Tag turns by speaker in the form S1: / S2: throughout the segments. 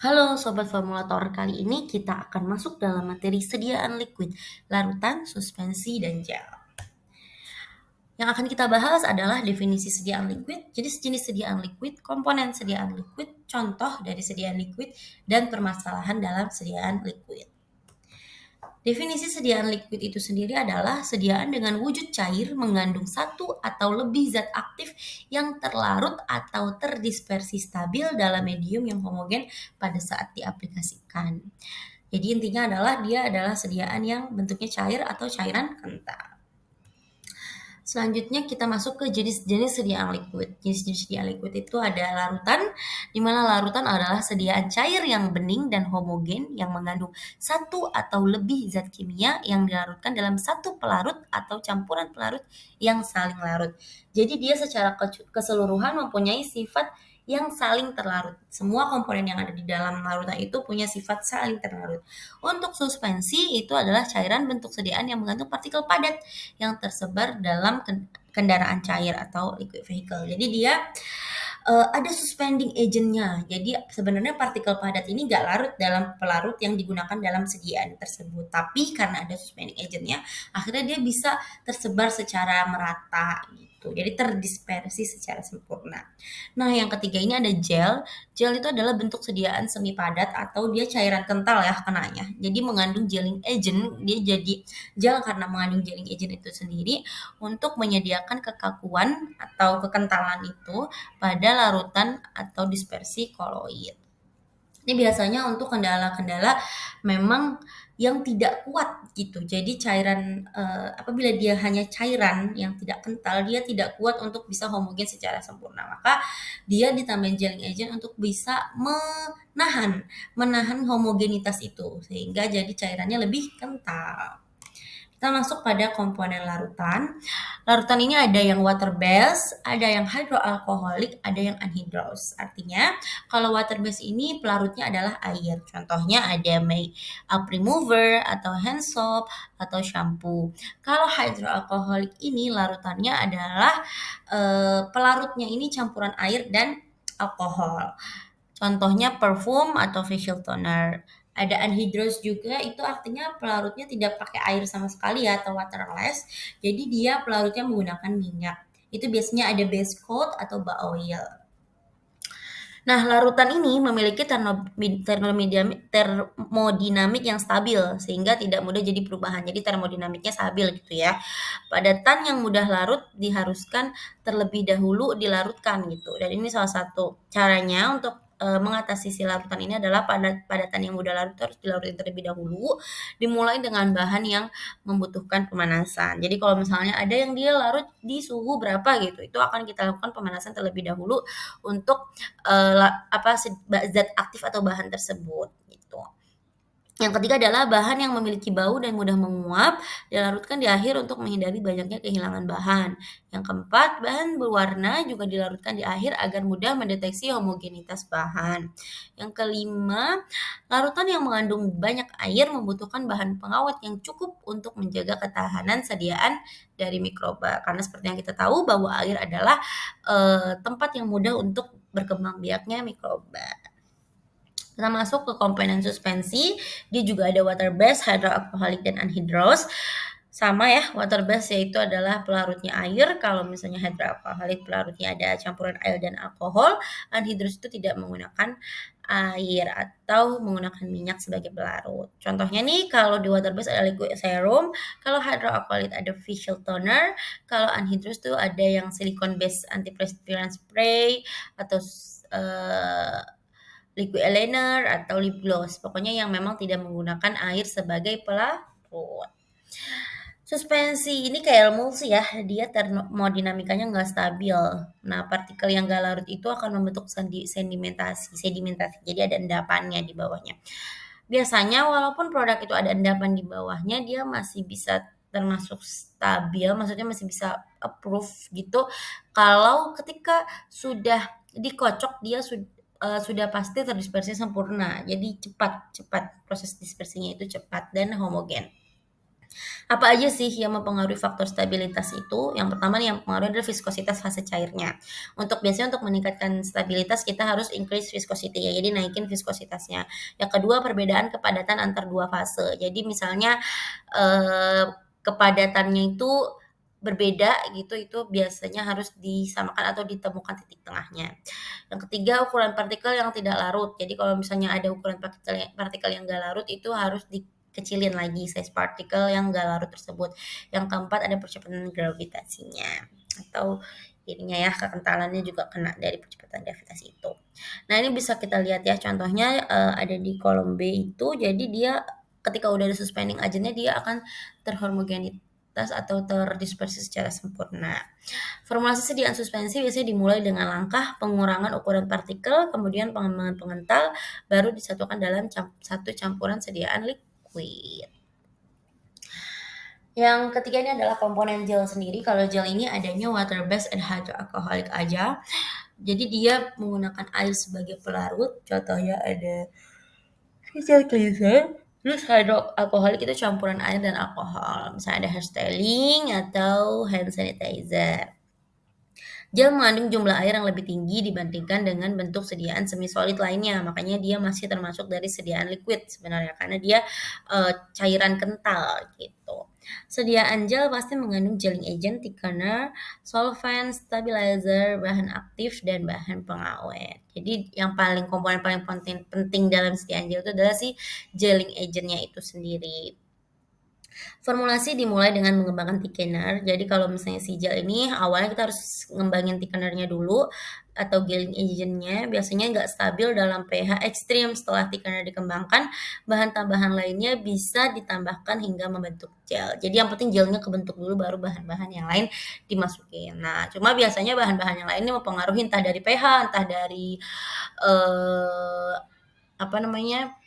S1: Halo Sobat Formulator, kali ini kita akan masuk dalam materi sediaan liquid, larutan, suspensi, dan gel. Yang akan kita bahas adalah definisi sediaan liquid, jenis-jenis sediaan liquid, komponen sediaan liquid, contoh dari sediaan liquid, dan permasalahan dalam sediaan liquid. Definisi sediaan liquid itu sendiri adalah sediaan dengan wujud cair mengandung satu atau lebih zat aktif yang terlarut atau terdispersi stabil dalam medium yang homogen pada saat diaplikasikan. Jadi intinya adalah dia adalah sediaan yang bentuknya cair atau cairan kental. Selanjutnya kita masuk ke jenis-jenis sediaan liquid. Jenis-jenis sediaan liquid itu ada larutan, di mana larutan adalah sediaan cair yang bening dan homogen yang mengandung satu atau lebih zat kimia yang dilarutkan dalam satu pelarut atau campuran pelarut yang saling larut. Jadi dia secara keseluruhan mempunyai sifat yang saling terlarut. Semua komponen yang ada di dalam larutan itu punya sifat saling terlarut. Untuk suspensi itu adalah cairan bentuk sediaan yang mengandung partikel padat yang tersebar dalam kendaraan cair atau liquid vehicle. Jadi dia ada suspending agentnya. Jadi sebenarnya partikel padat ini nggak larut dalam pelarut yang digunakan dalam sediaan tersebut. Tapi karena ada suspending agentnya, akhirnya dia bisa tersebar secara merata gitu. Jadi terdispersi secara sempurna. Nah, yang ketiga ini ada gel. Gel itu adalah bentuk sediaan semi padat atau dia cairan kental ya kenanya. Jadi mengandung gelling agent, dia jadi gel karena mengandung gelling agent itu sendiri untuk menyediakan kekakuan atau kekentalan itu pada larutan atau dispersi koloid. Ini biasanya untuk kendala-kendala memang yang tidak kuat gitu. Jadi cairan apabila dia hanya cairan yang tidak kental, dia tidak kuat untuk bisa homogen secara sempurna. Maka dia ditambahin gelling agent untuk bisa menahan homogenitas itu sehingga jadi cairannya lebih kental. Kita masuk pada komponen larutan. Larutan ini ada yang water base, ada yang hidroalkoholik, ada yang anhidrous. Artinya, kalau water base ini pelarutnya adalah air. Contohnya ada up remover atau hand soap atau shampoo. Kalau hidroalkoholik ini larutannya adalah pelarutnya ini campuran air dan alkohol. Contohnya parfum atau facial toner. Ada anhydrous juga, itu artinya pelarutnya tidak pakai air sama sekali ya atau waterless. Jadi dia pelarutnya menggunakan minyak. Itu biasanya ada base coat atau oil. Nah, larutan ini memiliki termodinamik yang stabil sehingga tidak mudah jadi perubahan. Jadi termodinamiknya stabil gitu ya. Padatan yang mudah larut diharuskan terlebih dahulu dilarutkan gitu. Dan ini salah satu caranya untuk mengatasi si larutan ini adalah padatan yang mudah larut harus dilarutin terlebih dahulu, dimulai dengan bahan yang membutuhkan pemanasan. Jadi kalau misalnya ada yang dia larut di suhu berapa gitu, itu akan kita lakukan pemanasan terlebih dahulu untuk zat aktif atau bahan tersebut gitu. Yang ketiga adalah bahan yang memiliki bau dan mudah menguap dilarutkan di akhir untuk menghindari banyaknya kehilangan bahan. Yang keempat, bahan berwarna juga dilarutkan di akhir agar mudah mendeteksi homogenitas bahan. Yang kelima, larutan yang mengandung banyak air membutuhkan bahan pengawet yang cukup untuk menjaga ketahanan sediaan dari mikroba. Karena seperti yang kita tahu bahwa air adalah tempat yang mudah untuk berkembang biaknya mikroba. Kita masuk ke komponen suspensi, dia juga ada water base, hydroalcoholic, dan anhydrous. Sama ya, water base yaitu adalah pelarutnya air, kalau misalnya hydroalcoholic pelarutnya ada campuran air dan alkohol, anhydrous itu tidak menggunakan air atau menggunakan minyak sebagai pelarut. Contohnya nih, kalau di water base ada liquid serum, kalau hydroalcoholic ada facial toner, kalau anhydrous itu ada yang silicone based antiperspirant spray atau liquid eyeliner atau lip gloss. Pokoknya yang memang tidak menggunakan air sebagai pelarut. Suspensi ini kayak emulsi ya, dia termodinamikanya nggak stabil. Nah, partikel yang nggak larut itu akan membentuk sedimentasi. Jadi ada endapannya di bawahnya. Biasanya walaupun produk itu ada endapan di bawahnya, dia masih bisa termasuk stabil, maksudnya masih bisa approve gitu. Kalau ketika sudah dikocok dia sudah pasti terdispersi sempurna. Jadi cepat proses dispersinya itu cepat dan homogen. Apa aja sih yang mempengaruhi faktor stabilitas itu? Yang pertama nih yang mempengaruhi adalah viskositas fase cairnya. Biasanya untuk meningkatkan stabilitas kita harus increase viscosity ya, jadi naikin viskositasnya. Yang kedua perbedaan kepadatan antar dua fase. Jadi misalnya eh, kepadatannya itu berbeda gitu, itu biasanya harus disamakan atau ditemukan titik tengahnya. Yang ketiga ukuran partikel yang tidak larut. Jadi kalau misalnya ada ukuran partikel yang nggak larut itu harus dikecilin lagi size partikel yang nggak larut tersebut. Yang keempat ada percepatan gravitasinya atau ininya ya kekentalannya juga kena dari percepatan gravitasi itu. Nah ini bisa kita lihat ya contohnya ada di kolom B itu jadi dia ketika udah ada suspending agentnya dia akan terhomogenitas atau terdispersi secara sempurna. Formulasi sediaan suspensi biasanya dimulai dengan langkah pengurangan ukuran partikel, kemudian pengembangan pengental, baru disatukan dalam satu campuran sediaan liquid. Yang ketiga ini adalah komponen gel sendiri. Kalau gel ini adanya water based and hydroalcoholic aja. Jadi dia menggunakan air sebagai pelarut. Contohnya ada facial cleanser. Terus hydroalcoholic itu campuran air dan alkohol. Misalnya ada hair styling atau hand sanitizer. Gel mengandung jumlah air yang lebih tinggi dibandingkan dengan bentuk sediaan semi solid lainnya, makanya dia masih termasuk dari sediaan liquid sebenarnya karena dia cairan kental gitu. Sediaan gel pasti mengandung gelling agent, thickener, solvent, stabilizer, bahan aktif dan bahan pengawet. Jadi yang komponen paling penting dalam sediaan gel itu adalah si gelling agentnya itu sendiri. Formulasi dimulai dengan mengembangkan thickener. Jadi kalau misalnya si gel ini awalnya kita harus ngembangin thickenernya dulu atau gelling agentnya biasanya nggak stabil dalam pH ekstrim. Setelah thickener dikembangkan, bahan tambahan lainnya bisa ditambahkan hingga membentuk gel. Jadi yang penting gelnya kebentuk dulu baru bahan-bahan yang lain dimasukin. Nah, cuma biasanya bahan-bahan yang lain ini mempengaruhi entah dari pH, entah dari eh, apa namanya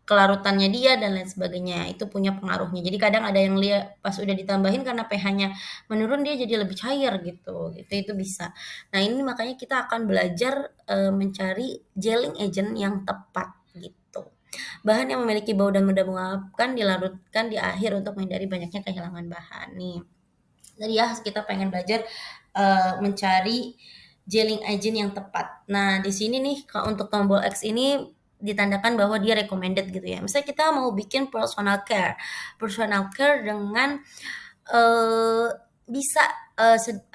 S1: kelarutannya dia dan lain sebagainya, itu punya pengaruhnya. Jadi kadang ada yang lihat pas udah ditambahin karena pH-nya menurun dia jadi lebih cair gitu, itu bisa. Nah ini makanya kita akan belajar mencari gelling agent yang tepat gitu. Bahan yang memiliki bau dan mudah menguapkan dilarutkan di akhir untuk menghindari banyaknya kehilangan bahan. Nih, tadi ya kita pengen belajar mencari gelling agent yang tepat. Nah, di sini nih untuk tombol X ini ditandakan bahwa dia recommended gitu ya. Misalnya kita mau bikin personal care. Personal care dengan eh bisa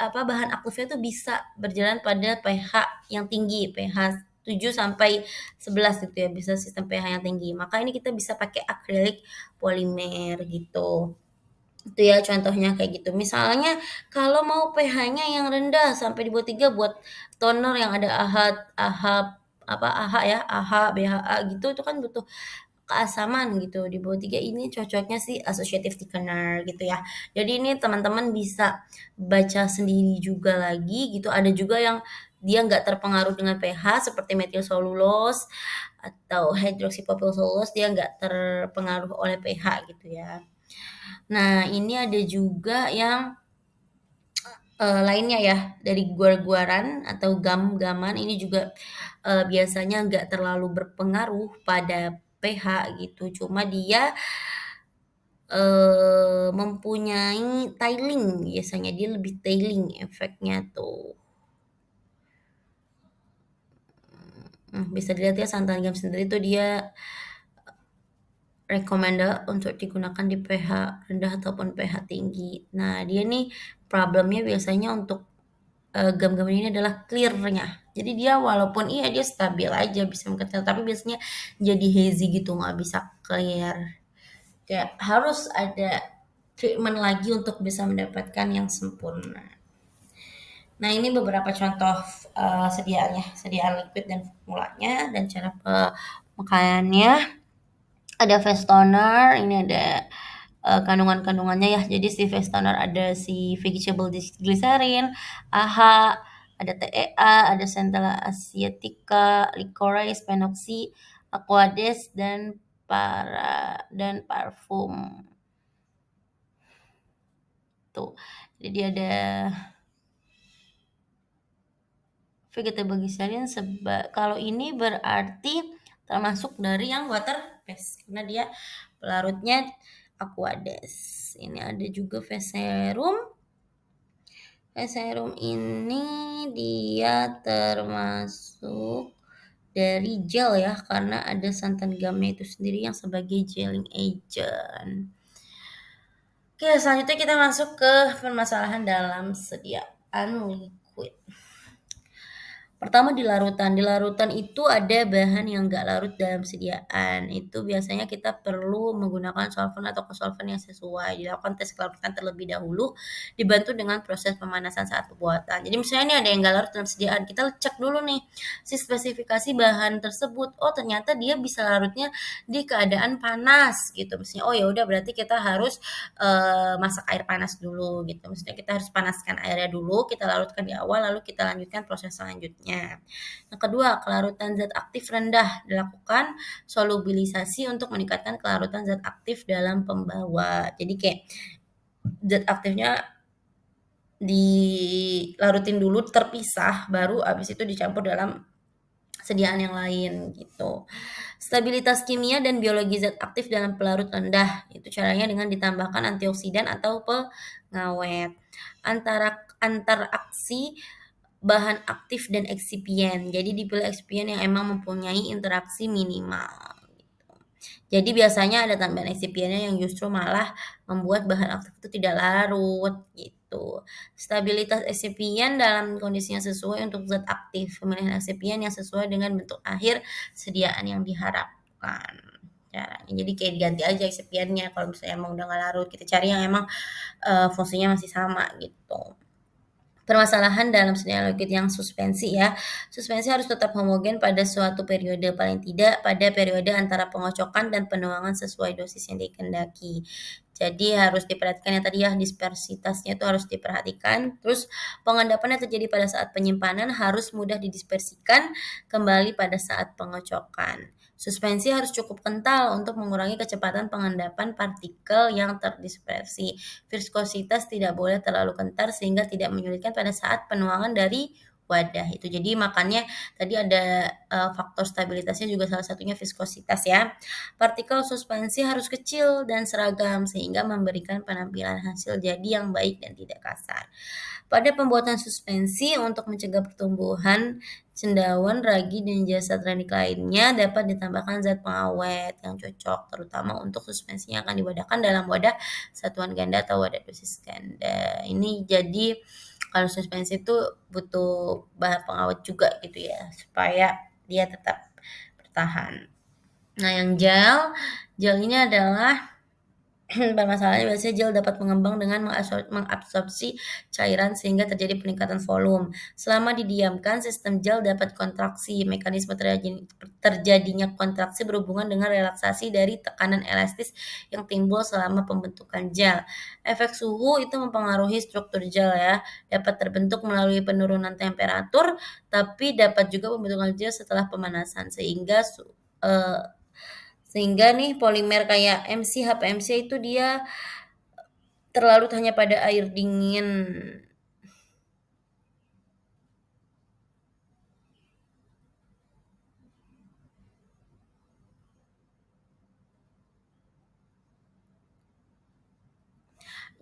S1: bahan aktifnya tuh bisa berjalan pada pH yang tinggi, pH 7 sampai 11 gitu ya, bisa sistem pH yang tinggi. Maka ini kita bisa pakai akrilik polimer gitu. Itu ya contohnya kayak gitu. Misalnya kalau mau pH-nya yang rendah sampai di bawah 3 buat toner yang ada AHA ya, AHA, BHA gitu itu kan butuh keasaman gitu. Di bawah 3 ini cocoknya sih associative thickener gitu ya. Jadi ini teman-teman bisa baca sendiri juga lagi gitu. Ada juga yang dia nggak terpengaruh dengan pH seperti methyl cellulose atau hydroxypropyl cellulose dia nggak terpengaruh oleh pH gitu ya. Nah, ini ada juga yang lainnya ya, dari guar-guaran atau gam-gaman ini juga biasanya nggak terlalu berpengaruh pada pH gitu, cuma dia mempunyai tiling, biasanya dia lebih tiling efeknya tuh. Bisa dilihat ya santan gam sendiri tuh dia recommended untuk digunakan di pH rendah ataupun pH tinggi. Nah, dia nih problemnya biasanya untuk gam-gam ini adalah clear-nya. Jadi dia walaupun iya dia stabil aja bisa mengental, tapi biasanya jadi hazy gitu, nggak bisa clear. Kayak harus ada treatment lagi untuk bisa mendapatkan yang sempurna. Nah, ini beberapa contoh sediaan liquid dan formulanya dan cara pemakaiannya. Ada face toner, ini ada kandungan-kandungannya ya. Jadi si face toner ada si vegetable glycerin, AHA, ada TEA, ada Centella asiatica, licorice, phenoxy, aquades dan parfum. Tuh. Jadi ada vegetable glycerin kalau ini berarti termasuk dari yang water based karena dia pelarutnya Aquades. Ini ada juga face serum. Face serum ini dia termasuk dari gel ya, karena ada santan gamma itu sendiri yang sebagai gelling agent. Oke, selanjutnya kita masuk ke permasalahan dalam sediaan liquid. Pertama di larutan. Di larutan itu ada bahan yang nggak larut dalam sediaan. Itu biasanya kita perlu menggunakan solvent atau kesolvent yang sesuai. Dilakukan tes kelarutan terlebih dahulu, dibantu dengan proses pemanasan saat pembuatan. Jadi misalnya ini ada yang nggak larut dalam sediaan, kita cek dulu nih si spesifikasi bahan tersebut. Oh ternyata dia bisa larutnya di keadaan panas gitu. Misalnya oh ya udah berarti kita harus masak air panas dulu gitu. Maksudnya kita harus panaskan airnya dulu, kita larutkan di awal, lalu kita lanjutkan proses selanjutnya. Yang kedua, kelarutan zat aktif rendah dilakukan solubilisasi untuk meningkatkan kelarutan zat aktif dalam pembawa. Jadi kayak zat aktifnya dilarutin dulu terpisah, baru abis itu dicampur dalam sediaan yang lain gitu. Stabilitas kimia dan biologi zat aktif dalam pelarut rendah, itu caranya dengan ditambahkan antioksidan atau pengawet. Anteraksi bahan aktif dan eksipien. Jadi dipilih eksipien yang emang mempunyai interaksi minimal. Gitu. Jadi biasanya ada tambahan eksipiennya yang justru malah membuat bahan aktif itu tidak larut gitu. Stabilitas eksipien dalam kondisi yang sesuai untuk zat aktif. Pemilihan eksipien yang sesuai dengan bentuk akhir sediaan yang diharapkan. Caranya. Jadi kayak diganti aja eksipiennya kalau misalnya emang udah nggak larut. Kita cari yang emang fungsinya masih sama gitu. Permasalahan dalam sediaan liquid yang suspensi ya. Suspensi harus tetap homogen pada suatu periode, paling tidak pada periode antara pengocokan dan penuangan sesuai dosis yang dikehendaki. Jadi harus diperhatikan yang tadi ya, dispersitasnya itu harus diperhatikan. Terus pengendapan yang terjadi pada saat penyimpanan harus mudah didispersikan kembali pada saat pengocokan. Suspensi harus cukup kental untuk mengurangi kecepatan pengendapan partikel yang terdispersi. Viskositas tidak boleh terlalu kental sehingga tidak menyulitkan pada saat penuangan dari wadah itu. Jadi makanya tadi ada faktor stabilitasnya juga salah satunya viskositas ya. Partikel suspensi harus kecil dan seragam sehingga memberikan penampilan hasil jadi yang baik dan tidak kasar. Pada pembuatan suspensi untuk mencegah pertumbuhan cendawan, ragi, dan jasad ranik lainnya dapat ditambahkan zat pengawet yang cocok, terutama untuk suspensi yang akan diwadahkan dalam wadah satuan ganda atau wadah dosis ganda. Ini jadi kalau suspensi itu butuh bahan pengawet juga gitu ya, supaya dia tetap bertahan. Nah yang gel ini adalah permasalahannya biasanya gel dapat mengembang dengan mengabsorpsi cairan sehingga terjadi peningkatan volume. Selama didiamkan, sistem gel dapat kontraksi. Mekanisme terjadinya kontraksi berhubungan dengan relaksasi dari tekanan elastis yang timbul selama pembentukan gel. Efek suhu itu mempengaruhi struktur gel ya. Dapat terbentuk melalui penurunan temperatur, tapi dapat juga pembentukan gel setelah pemanasan sehingga nih polimer kayak MC, HPMC itu dia terlarut hanya pada air dingin.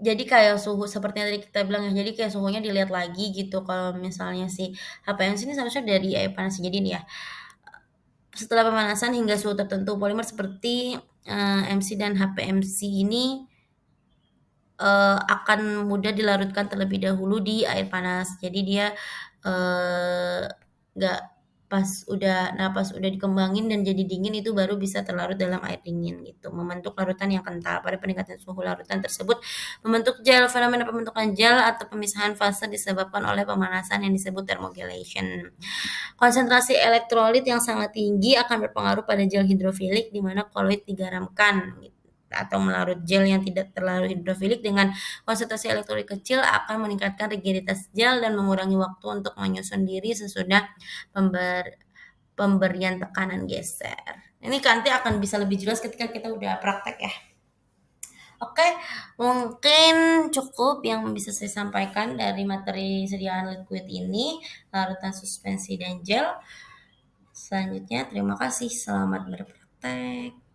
S1: Jadi kayak suhu seperti yang tadi kita bilang ya, jadi kayak suhunya dilihat lagi gitu kalau misalnya si HPMC ini seharusnya dari air panas. Jadi nih ya, setelah pemanasan hingga suhu tertentu, polimer seperti MC dan HPMC ini akan mudah dilarutkan terlebih dahulu di air panas. Jadi dia nggak pas udah dikembangin dan jadi dingin itu baru bisa terlarut dalam air dingin gitu. Membentuk larutan yang kental. Pada peningkatan suhu larutan tersebut membentuk gel. Fenomena pembentukan gel atau pemisahan fase disebabkan oleh pemanasan yang disebut thermogelation. Konsentrasi elektrolit yang sangat tinggi akan berpengaruh pada gel hidrofilik di mana koloid digaramkan gitu, atau melarut gel yang tidak terlalu hidrofilik dengan konsentrasi elektrolit kecil akan meningkatkan rigiditas gel dan mengurangi waktu untuk menyusun diri sesudah pemberian tekanan geser. Ini nanti akan bisa lebih jelas ketika kita udah praktek ya. Oke, mungkin cukup yang bisa saya sampaikan dari materi sediaan liquid ini, larutan suspensi dan gel. Selanjutnya, terima kasih. Selamat berpraktek.